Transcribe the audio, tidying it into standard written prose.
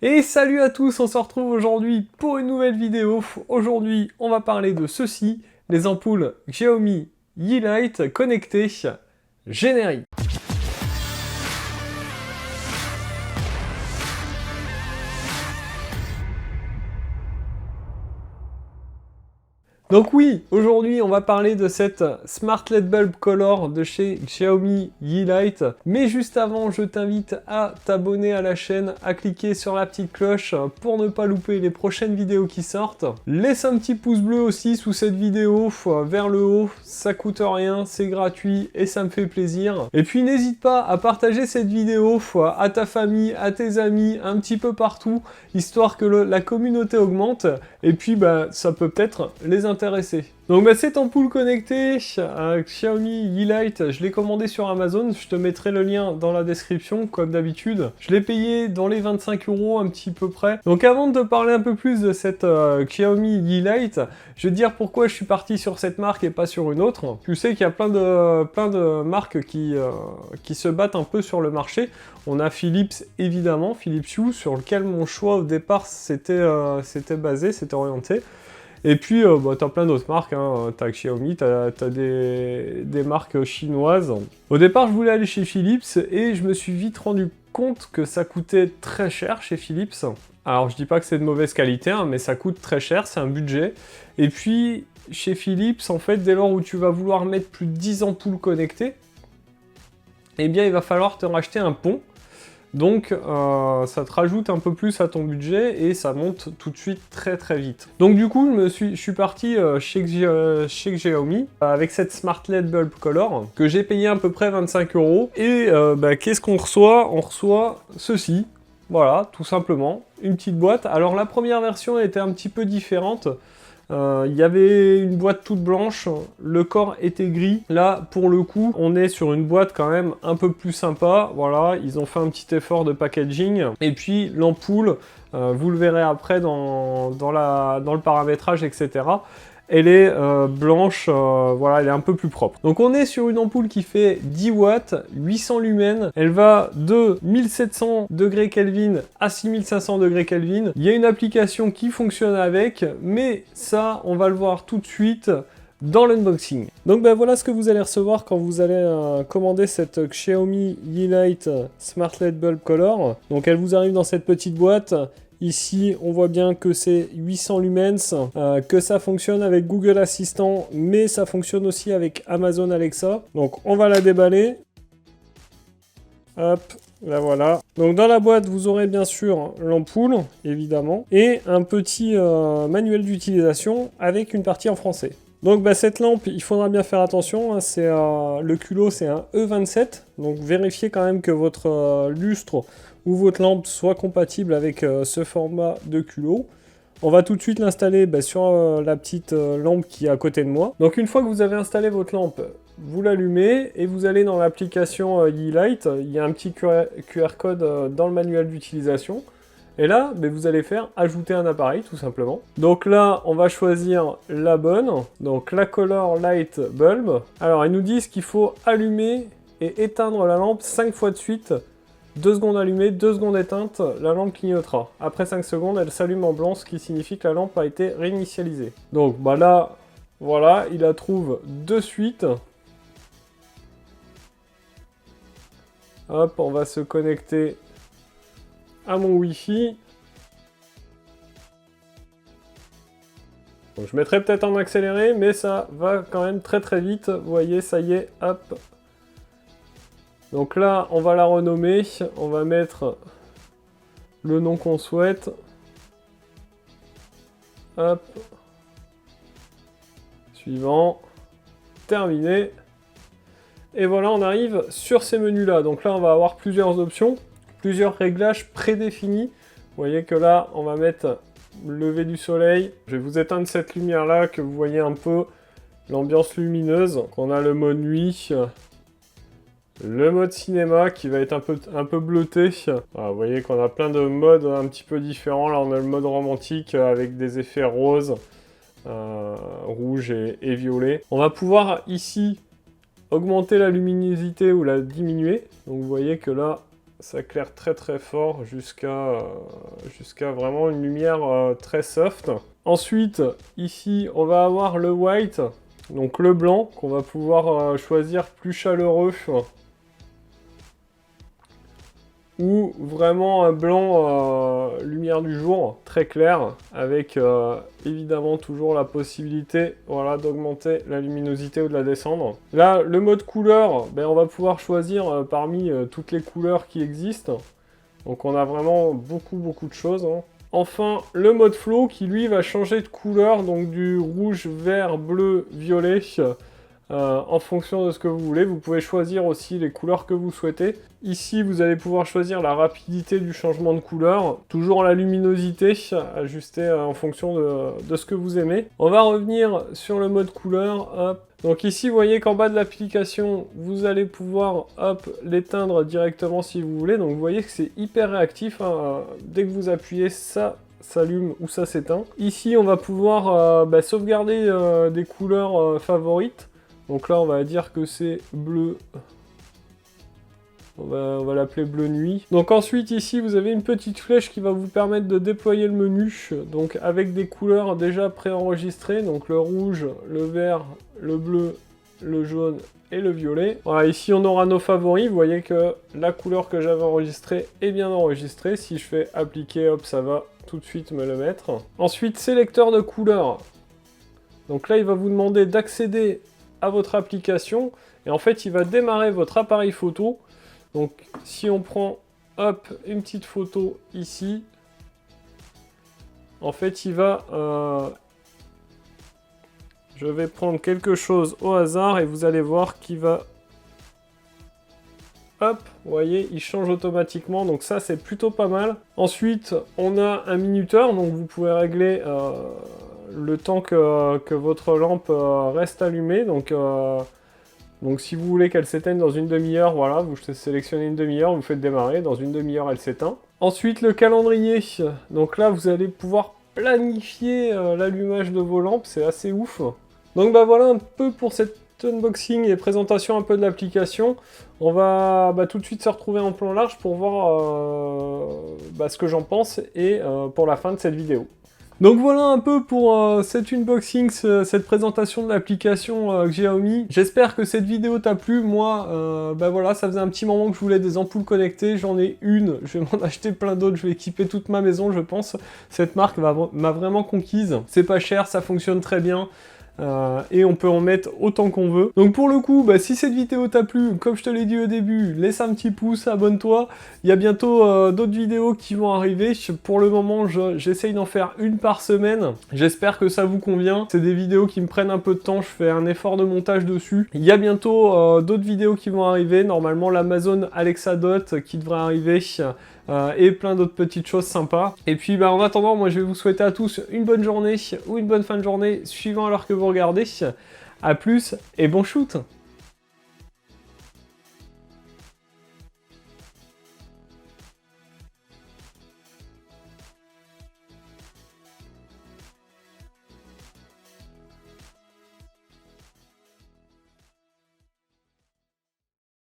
Et salut à tous, on se retrouve aujourd'hui pour une nouvelle vidéo. Aujourd'hui, on va parler de ceci, les ampoules Xiaomi Yeelight connectées génériques. Donc oui, aujourd'hui on va parler de cette Smart LED Bulb Color de chez Xiaomi Yeelight. Mais juste avant, je t'invite à t'abonner à la chaîne, à cliquer sur la petite cloche pour ne pas louper les prochaines vidéos qui sortent. Laisse un petit pouce bleu aussi sous cette vidéo, vers le haut, ça coûte rien, c'est gratuit et ça me fait plaisir. Et puis n'hésite pas à partager cette vidéo à ta famille, à tes amis, un petit peu partout, histoire que la communauté augmente. Et puis ça peut peut-être les intéresser. Donc cette ampoule connectée Xiaomi Yeelight, je l'ai commandé sur Amazon, je te mettrai le lien dans la description comme d'habitude. Je l'ai payé dans les 25 € un petit peu près. Donc avant de te parler un peu plus de cette Xiaomi Yeelight, je vais te dire pourquoi je suis parti sur cette marque et pas sur une autre. Tu sais qu'il y a plein de marques qui se battent un peu sur le marché. On a Philips évidemment, Philips Hue, sur lequel mon choix au départ s'était orienté. Et puis, t'as plein d'autres marques, hein. T'as Xiaomi, t'as des marques chinoises. Au départ, je voulais aller chez Philips et je me suis vite rendu compte que ça coûtait très cher chez Philips. Alors, je dis pas que c'est de mauvaise qualité, hein, mais ça coûte très cher, c'est un budget. Et puis, chez Philips, en fait, dès lors où tu vas vouloir mettre plus de 10 ampoules connectées, eh bien, il va falloir te racheter un pont. Donc ça te rajoute un peu plus à ton budget et ça monte tout de suite très très vite. Donc du coup je suis parti chez Xiaomi avec cette Smart LED Bulb Color que j'ai payé à peu près 25 €. Et qu'est-ce qu'on reçoit? On reçoit ceci, voilà, tout simplement, une petite boîte. Alors la première version était un petit peu différente. Il y avait une boîte toute blanche, le corps était gris. Là, pour le coup, on est sur une boîte quand même un peu plus sympa. Voilà, ils ont fait un petit effort de packaging. Et puis l'ampoule, vous le verrez après dans le paramétrage, etc. Elle est blanche, voilà, elle est un peu plus propre. Donc on est sur une ampoule qui fait 10 watts, 800 lumens. Elle va de 1700 degrés Kelvin à 6500 degrés Kelvin. Il y a une application qui fonctionne avec, mais ça, on va le voir tout de suite dans l'unboxing. Donc voilà ce que vous allez recevoir quand vous allez commander cette Xiaomi Yeelight Smart LED Bulb Color. Donc elle vous arrive dans cette petite boîte. Ici, on voit bien que c'est 800 lumens, que ça fonctionne avec Google Assistant, mais ça fonctionne aussi avec Amazon Alexa. Donc, on va la déballer. Hop, là voilà. Donc, dans la boîte, vous aurez bien sûr l'ampoule, évidemment, et un petit manuel d'utilisation avec une partie en français. Donc cette lampe, il faudra bien faire attention, hein, le culot c'est un E27, donc vérifiez quand même que votre lustre ou votre lampe soit compatible avec ce format de culot. On va tout de suite l'installer sur la petite lampe qui est à côté de moi. Donc une fois que vous avez installé votre lampe, vous l'allumez et vous allez dans l'application Yeelight. Il y a un petit QR code dans le manuel d'utilisation. Et là, vous allez faire ajouter un appareil, tout simplement. Donc là, on va choisir la bonne, donc la Color Light Bulb. Alors, ils nous disent qu'il faut allumer et éteindre la lampe 5 fois de suite. 2 secondes allumée, 2 secondes éteinte, la lampe clignotera. Après 5 secondes, elle s'allume en blanc, ce qui signifie que la lampe a été réinitialisée. Donc là, voilà, il la trouve de suite. Hop, on va se connecter à mon Wi-Fi. Donc, je mettrai peut-être en accéléré, mais ça va quand même très très vite. Vous voyez, ça y est, hop. Donc là, on va la renommer. On va mettre le nom qu'on souhaite. Hop. Suivant. Terminé. Et voilà, on arrive sur ces menus-là. Donc là, on va avoir plusieurs options. Plusieurs réglages prédéfinis. Vous voyez que là, on va mettre lever du soleil. Je vais vous éteindre cette lumière-là, que vous voyez un peu l'ambiance lumineuse. On a le mode nuit, le mode cinéma qui va être un peu bleuté. Voilà, vous voyez qu'on a plein de modes un petit peu différents. Là, on a le mode romantique avec des effets roses, rouge et violet. On va pouvoir ici augmenter la luminosité ou la diminuer. Donc vous voyez que là, ça claire très très fort jusqu'à vraiment une lumière très soft. Ensuite, ici, on va avoir le white, donc le blanc, qu'on va pouvoir choisir plus chaleureux. Ou vraiment un blanc lumière du jour, très clair, avec évidemment toujours la possibilité voilà, d'augmenter la luminosité ou de la descendre. Là, le mode couleur, ben, on va pouvoir choisir parmi toutes les couleurs qui existent. Donc on a vraiment beaucoup de choses. Hein. Enfin, le mode flow qui lui va changer de couleur, donc du rouge, vert, bleu, violet. En fonction de ce que vous voulez, vous pouvez choisir aussi les couleurs que vous souhaitez. Ici, vous allez pouvoir choisir la rapidité du changement de couleur, toujours la luminosité, ajustée en fonction de ce que vous aimez. On va revenir sur le mode couleur. Hop. Donc ici, vous voyez qu'en bas de l'application, vous allez pouvoir l'éteindre directement si vous voulez. Donc vous voyez que c'est hyper réactif. Hein. Dès que vous appuyez, ça s'allume ou ça s'éteint. Ici, on va pouvoir sauvegarder des couleurs favorites. Donc là, on va dire que c'est bleu. On va l'appeler bleu nuit. Donc ensuite, ici, vous avez une petite flèche qui va vous permettre de déployer le menu. Donc avec des couleurs déjà préenregistrées. Donc le rouge, le vert, le bleu, le jaune et le violet. Voilà, ici, on aura nos favoris. Vous voyez que la couleur que j'avais enregistrée est bien enregistrée. Si je fais appliquer, hop, ça va tout de suite me le mettre. Ensuite, sélecteur de couleurs. Donc là, il va vous demander d'accéder à votre application et en fait il va démarrer votre appareil photo. Donc si on prend hop une petite photo ici, en fait il va je vais prendre quelque chose au hasard et vous allez voir qu'il va hop, vous voyez, il change automatiquement, donc ça c'est plutôt pas mal. Ensuite on a un minuteur, donc vous pouvez régler le temps que votre lampe reste allumée. Donc si vous voulez qu'elle s'éteigne dans une demi-heure, voilà, vous sélectionnez une demi-heure, vous faites démarrer, dans une demi-heure elle s'éteint. Ensuite le calendrier, donc là vous allez pouvoir planifier l'allumage de vos lampes, c'est assez ouf. Donc bah voilà un peu pour cette unboxing et présentation un peu de l'application. On va tout de suite se retrouver en plan large pour voir ce que j'en pense et pour la fin de cette vidéo. Donc voilà un peu pour cet unboxing, cette présentation de l'application Xiaomi. J'espère que cette vidéo t'a plu. Moi, voilà, ça faisait un petit moment que je voulais des ampoules connectées. J'en ai une, je vais m'en acheter plein d'autres. Je vais équiper toute ma maison, je pense. Cette marque m'a vraiment conquise. C'est pas cher, ça fonctionne très bien. Et on peut en mettre autant qu'on veut. Donc pour le coup, si cette vidéo t'a plu, comme je te l'ai dit au début, laisse un petit pouce, abonne-toi. Il y a bientôt d'autres vidéos qui vont arriver. Pour le moment, j'essaye d'en faire une par semaine. J'espère que ça vous convient. C'est des vidéos qui me prennent un peu de temps. Je fais un effort de montage dessus. Il y a bientôt d'autres vidéos qui vont arriver. Normalement, l'Amazon Alexa Dot qui devrait arriver. Et plein d'autres petites choses sympas. Et puis en attendant, moi je vais vous souhaiter à tous une bonne journée ou une bonne fin de journée, suivant l'heure que vous regardez. A plus et bon shoot!